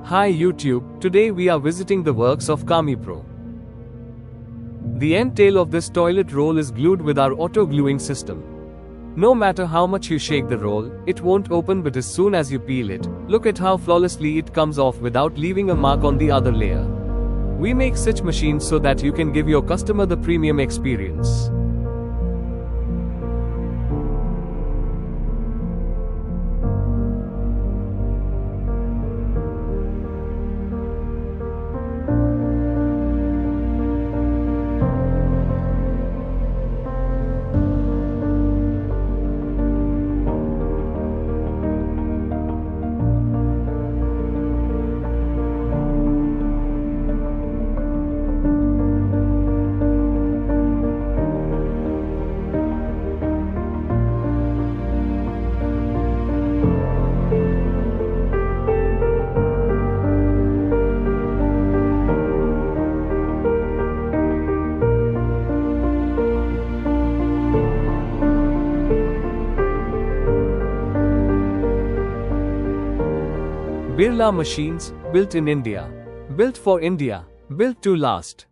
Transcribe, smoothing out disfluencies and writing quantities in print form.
Hi YouTube, today we are visiting the works of Kami Pro. The end tail of this toilet roll is glued with our auto gluing system. No matter how much you shake the roll, it won't open, but as soon as you peel it, look at how flawlessly it comes off without leaving a mark on the other layer. We make such machines so that you can give your customer the premium experience. Birla machines, built in India. Built for India. Built to last.